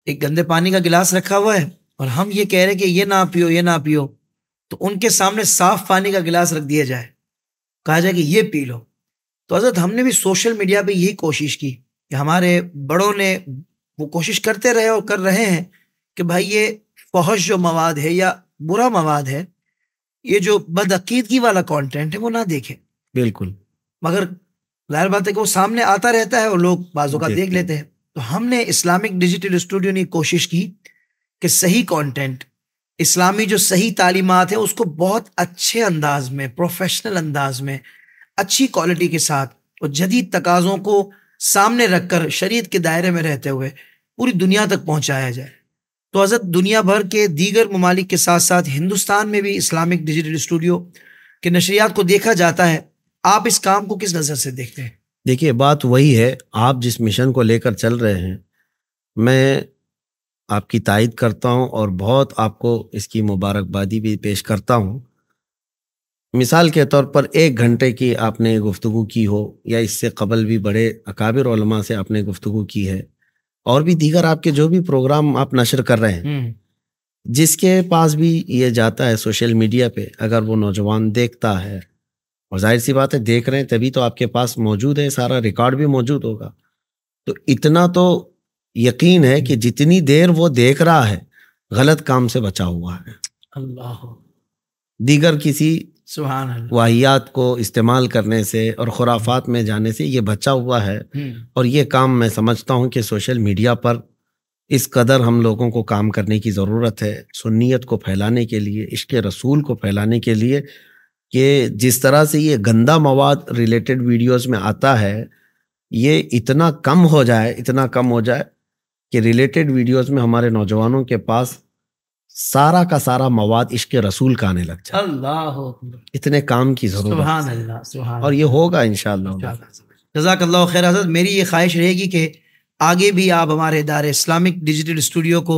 ایک گندے پانی کا گلاس رکھا ہوا ہے اور ہم یہ کہہ رہے کہ یہ نہ پیو یہ نہ پیو، تو ان کے سامنے صاف پانی کا گلاس رکھ دیا جائے، کہا جائے کہ یہ پی لو۔ تو حضرت ہم نے بھی سوشل میڈیا پہ یہی کوشش کی کہ ہمارے بڑوں نے وہ کوشش کرتے رہے اور کر رہے ہیں کہ بھائی یہ فحش جو مواد ہے یا برا مواد ہے، یہ جو بدعقیدگی والا کانٹینٹ ہے وہ نہ دیکھیں۔ بالکل، مگر ظاہر بات ہے کہ وہ سامنے آتا رہتا ہے اور لوگ بعض اوقات دیکھ لیتے ہیں۔ تو ہم نے اسلامک ڈیجیٹل اسٹوڈیو نے کوشش کی کہ صحیح کانٹینٹ، اسلامی جو صحیح تعلیمات ہیں اس کو بہت اچھے انداز میں، پروفیشنل انداز میں، اچھی کوالٹی کے ساتھ اور جدید تقاضوں کو سامنے رکھ کر شریعت کے دائرے میں رہتے ہوئے پوری دنیا تک پہنچایا جائے۔ تو حضرت دنیا بھر کے دیگر ممالک کے ساتھ ساتھ ہندوستان میں بھی اسلامک ڈیجیٹل اسٹوڈیو کے نشریات کو دیکھا جاتا ہے۔ آپ اس کام کو کس نظر سے دیکھتے ہیں؟ دیکھیے بات وہی ہے، آپ جس مشن کو لے کر چل رہے ہیں میں آپ کی تائید کرتا ہوں اور بہت آپ کو اس کی مبارکبادی بھی پیش کرتا ہوں۔ مثال کے طور پر 1 گھنٹے کی آپ نے گفتگو کی ہو یا اس سے قبل بھی بڑے اکابر علماء سے آپ نے گفتگو کی ہے، اور بھی دیگر آپ کے جو بھی پروگرام آپ نشر کر رہے ہیں، جس کے پاس بھی یہ جاتا ہے سوشل میڈیا پہ، اگر وہ نوجوان دیکھتا ہے، اور ظاہر سی بات ہے دیکھ رہے ہیں تبھی تو آپ کے پاس موجود ہے، سارا ریکارڈ بھی موجود ہوگا، تو اتنا تو یقین ہے کہ جتنی دیر وہ دیکھ رہا ہے غلط کام سے بچا ہوا ہے، اللہ دیگر کسی سبحان اللہ واہیات کو استعمال کرنے سے اور خرافات میں جانے سے یہ بچا ہوا ہے۔ اور یہ کام میں سمجھتا ہوں کہ سوشل میڈیا پر اس قدر ہم لوگوں کو کام کرنے کی ضرورت ہے، سنیت کو پھیلانے کے لیے، عشق رسول کو پھیلانے کے لیے، کہ جس طرح سے یہ گندا مواد ریلیٹڈ ویڈیوز میں آتا ہے یہ اتنا کم ہو جائے کہ ریلیٹڈ ویڈیوز میں ہمارے نوجوانوں کے پاس سارا کا سارا مواد عشق رسول کا آنے لگ جائے۔ اللہ اتنے کام کی ضرورت سبحان اللہ سبحان اور یہ ہوگا انشاءاللہ۔ جزاک اللہ خیر حضرت، میری یہ خواہش رہے گی کہ آگے بھی آپ ہمارے ادارے اسلامک ڈیجیٹل اسٹوڈیو کو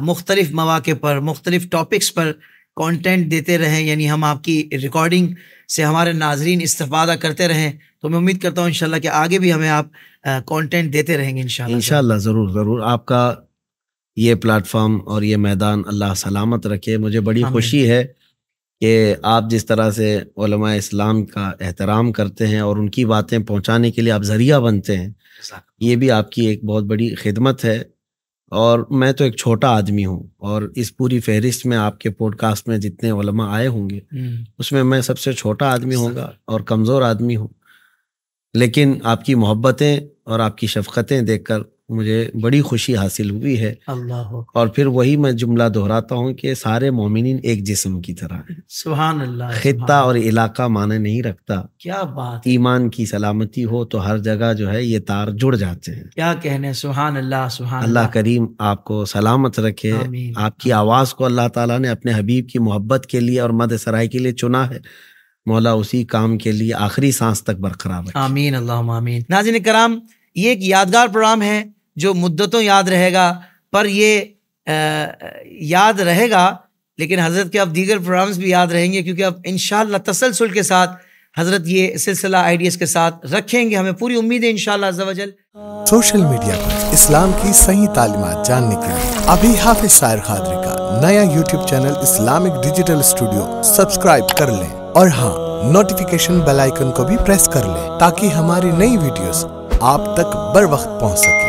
مختلف مواقع پر مختلف ٹاپکس پر کانٹینٹ دیتے رہیں، یعنی ہم آپ کی ریکارڈنگ سے ہمارے ناظرین استفادہ کرتے رہیں۔ تو میں امید کرتا ہوں انشاءاللہ کہ آگے بھی ہمیں آپ کانٹینٹ دیتے رہیں گے انشاءاللہ۔ ضرور آپ کا یہ پلیٹ فارم اور یہ میدان اللہ سلامت رکھے۔ مجھے بڑی خوشی ہے کہ آپ جس طرح سے علماء اسلام کا احترام کرتے ہیں اور ان کی باتیں پہنچانے کے لیے آپ ذریعہ بنتے ہیں، یہ بھی آپ کی ایک بہت بڑی خدمت ہے۔ اور میں تو ایک چھوٹا آدمی ہوں، اور اس پوری فہرست میں آپ کے پوڈ کاسٹ میں جتنے علماء آئے ہوں گے اس میں میں سب سے چھوٹا آدمی ہوں گا اور کمزور آدمی ہوں، لیکن آپ کی محبتیں اور آپ کی شفقتیں دیکھ کر مجھے بڑی خوشی حاصل ہوئی ہے۔ اللہ اور پھر وہی میں جملہ دہراتا ہوں کہ سارے مومنین ایک جسم کی طرح ہیں۔ سبحان اللہ۔ خطہ اور علاقہ معنی نہیں رکھتا، کیا بات، ایمان کی سلامتی ہو تو ہر جگہ جو ہے یہ تار جڑ جاتے ہیں۔ کیا کہنے، سبحان اللہ سبحان اللہ کریم آپ کو سلامت رکھے۔ آمین۔ آپ کی آواز کو اللہ تعالیٰ نے اپنے حبیب کی محبت کے لیے اور مدح سرائی کے لیے چنا ہے، مولا اسی کام کے لیے آخری سانس تک برقرار رکھے۔ آمین اللہم آمین۔ ناظرین کرام، یہ ایک یادگار پروگرام ہے جو مدتوں یاد رہے گا، پر یہ یاد رہے گا لیکن حضرت کے اب دیگر پروگرامز بھی یاد رہیں گے، کیونکہ اب انشاءاللہ تسلسل کے ساتھ حضرت یہ سلسلہ آئیڈیاز کے ساتھ رکھیں گے۔ ہمیں پوری امید ہے انشاءاللہ عز و جل سوشل میڈیا پر اسلام کی صحیح تعلیمات جاننے کے لیے ابھی حافظ سائر قادری کا نیا YouTube channel Islamic digital studio subscribe کر لیں، اور ہاں نوٹیفیکیشن بیل آئیکن کو بھی پریس کر لیں تاکہ ہماری نئی ویڈیوز آپ تک بر وقت پہنچ سکے۔